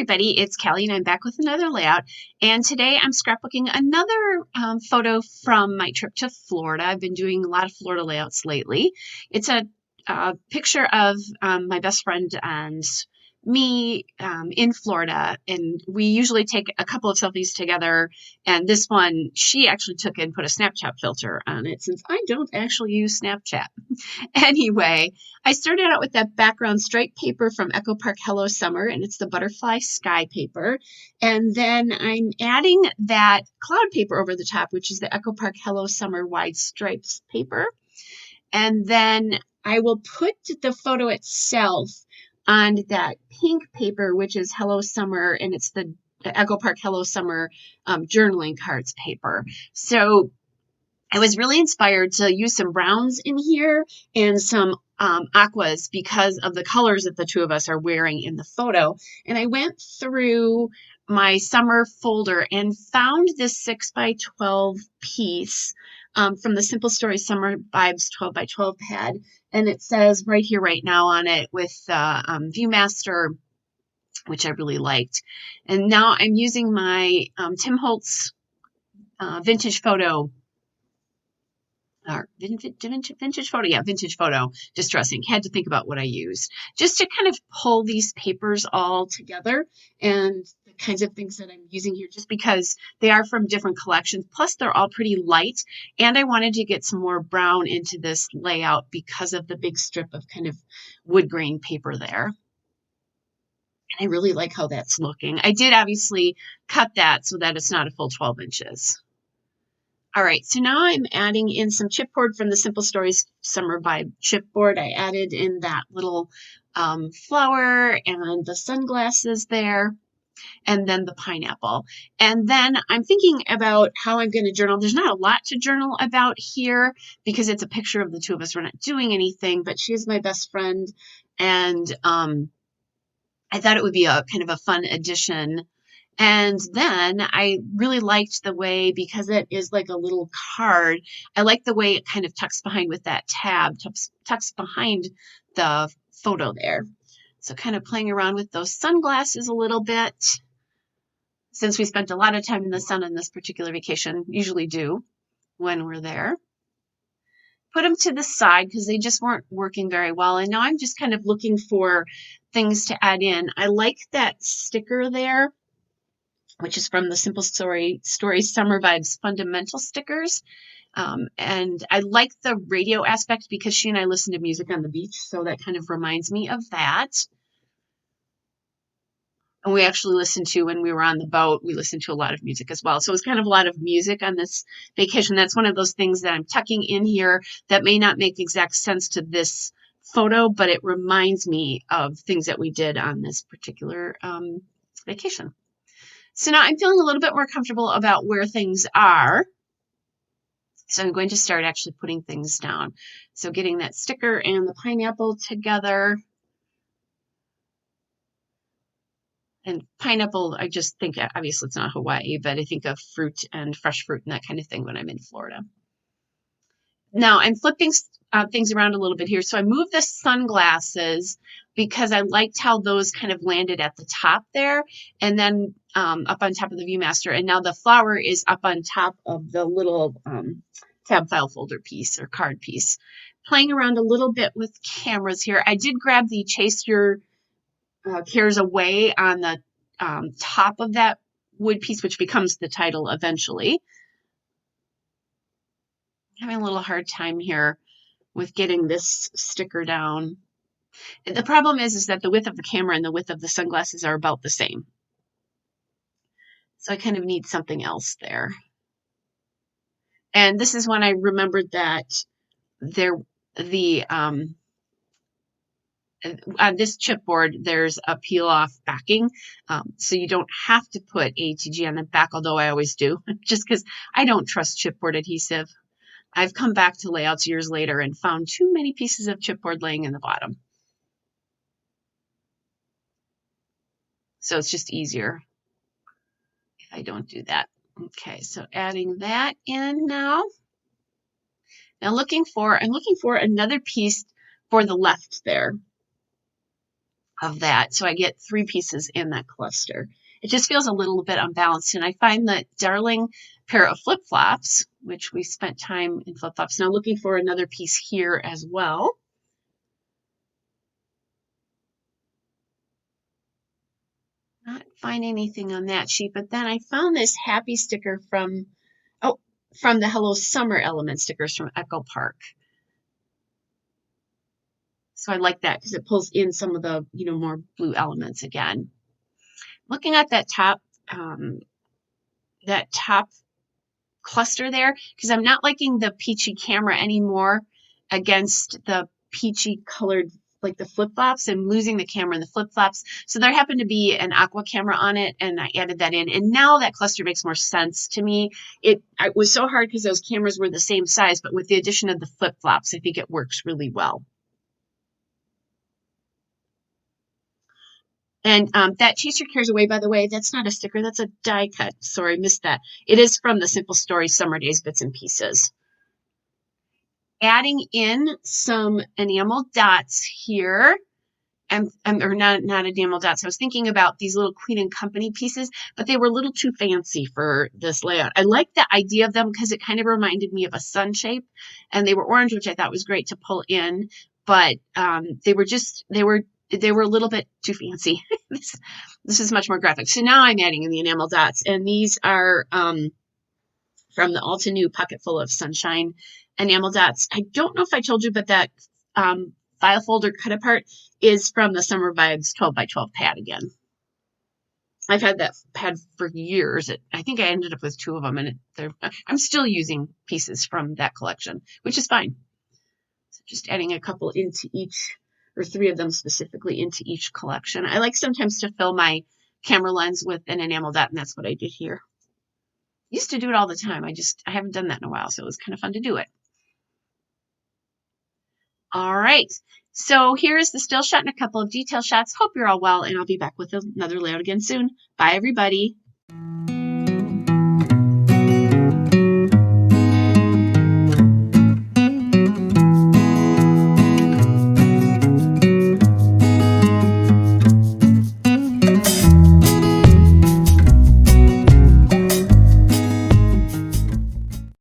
everybody, it's Callie and I'm back with another layout, and today I'm scrapbooking another photo from my trip to Florida. I've been doing a lot of Florida layouts lately. It's a picture of my best friend and me in Florida, and we usually take a couple of selfies together, and this one she actually took and put a Snapchat filter on it since I don't actually use Snapchat. Anyway, I started out with that background striped paper from Echo Park Hello Summer, and it's the butterfly sky paper. And then I'm adding that cloud paper over the top, which is the Echo Park Hello Summer wide stripes paper. And then I will put the photo itself on that pink paper, which is Hello Summer, and it's the Echo Park Hello Summer journaling cards paper. So I was really inspired to use some browns in here and some aquas because of the colors that the two of us are wearing in the photo. And I went through my summer folder and found this 6x12 piece from the Simple Stories Summer Vibes 12x12 pad. And it says right here, right now on it with Viewmaster, which I really liked. And now I'm using my Tim Holtz vintage photo vintage photo distressing. Had to think about what I used just to kind of pull these papers all together and the kinds of things that I'm using here, just because they are from different collections. Plus they're all pretty light, and I wanted to get some more brown into this layout because of the big strip of kind of wood grain paper there. And I really like how that's looking. I did obviously cut that so that it's not a full 12 inches. All right, so now I'm adding in some chipboard from the Simple Stories Summer Vibe chipboard. I added in that little flower and the sunglasses there, and then the pineapple. And then I'm thinking about how I'm going to journal. There's not a lot to journal about here because it's a picture of the two of us. We're not doing anything, but she is my best friend, and I thought it would be a kind of a fun addition. And then I really liked the way, because it is like a little card, I like the way it kind of tucks behind with that tab, tucks behind the photo there. So kind of playing around with those sunglasses a little bit, since we spent a lot of time in the sun on this particular vacation, usually do when we're there. Put them to the side because they just weren't working very well. And now I'm just kind of looking for things to add in. I like that sticker there, which is from the Simple Stories Summer Vibes Fundamental stickers. And I like the radio aspect because she and I listen to music on the beach, so that kind of reminds me of that. And we actually listened to, when we were on the boat, we listened to a lot of music as well. So it was kind of a lot of music on this vacation. That's one of those things that I'm tucking in here that may not make exact sense to this photo, but it reminds me of things that we did on this particular vacation. So now I'm feeling a little bit more comfortable about where things are. So I'm going to start actually putting things down. So getting that sticker and the pineapple together. And pineapple, I just think, obviously it's not Hawaii, but I think of fruit and fresh fruit and that kind of thing when I'm in Florida. Now I'm flipping things around a little bit here. So I moved the sunglasses because I liked how those kind of landed at the top there, and then up on top of the Viewmaster. And now the flower is up on top of the little tab file folder piece or card piece. Playing around a little bit with cameras here. I did grab the Chase Your Cares Away on the top of that wood piece, which becomes the title eventually. Having a little hard time here with getting this sticker down. The problem is that the width of the camera and the width of the sunglasses are about the same. So I kind of need something else there. And this is when I remembered that on this chipboard, there's a peel-off backing, so you don't have to put ATG on the back, although I always do, just because I don't trust chipboard adhesive. I've come back to layouts years later and found too many pieces of chipboard laying in the bottom. So it's just easier if I don't do that. Okay, so adding that in now. Now I'm looking for another piece for the left there. of that. So I get 3 pieces in that cluster. It just feels a little bit unbalanced. And I find that darling pair of flip-flops, which we spent time in flip-flops. Now looking for another piece here as well. Not find anything on that sheet, but then I found this happy sticker from the Hello Summer Element stickers from Echo Park. So I like that because it pulls in some of the, more blue elements again. Looking at that top cluster there, because I'm not liking the peachy camera anymore against the peachy colored, like the flip-flops. I'm losing the camera and the flip-flops. So there happened to be an aqua camera on it, and I added that in. And now that cluster makes more sense to me. It was so hard because those cameras were the same size, but with the addition of the flip-flops, I think it works really well. And that Chase Your Cares Away, by the way, that's not a sticker. That's a die cut. Sorry, missed that. It is from the Simple Story Summer Days Bits and Pieces. Adding in some enamel dots here. Or not enamel dots. I was thinking about these little Queen and Company pieces, but they were a little too fancy for this layout. I like the idea of them because it kind of reminded me of a sun shape, and they were orange, which I thought was great to pull in, but they were a little bit too fancy. This is much more graphic. So now I'm adding in the enamel dots, and these are from the Alta New Pocket Full of Sunshine enamel dots. I don't know if I told you, but that file folder cut apart is from the Summer Vibes 12 by 12 pad again. I've had that pad for years. I think I ended up with 2 of them, and I'm still using pieces from that collection, which is fine. So just adding a couple into each, or 3 of them specifically into each collection. I like sometimes to fill my camera lens with an enamel dot, and that's what I did here. Used to do it all the time. I haven't done that in a while, so it was kind of fun to do it. All right, so here is the still shot and a couple of detail shots. Hope you're all well, and I'll be back with another layout again soon. Bye, everybody.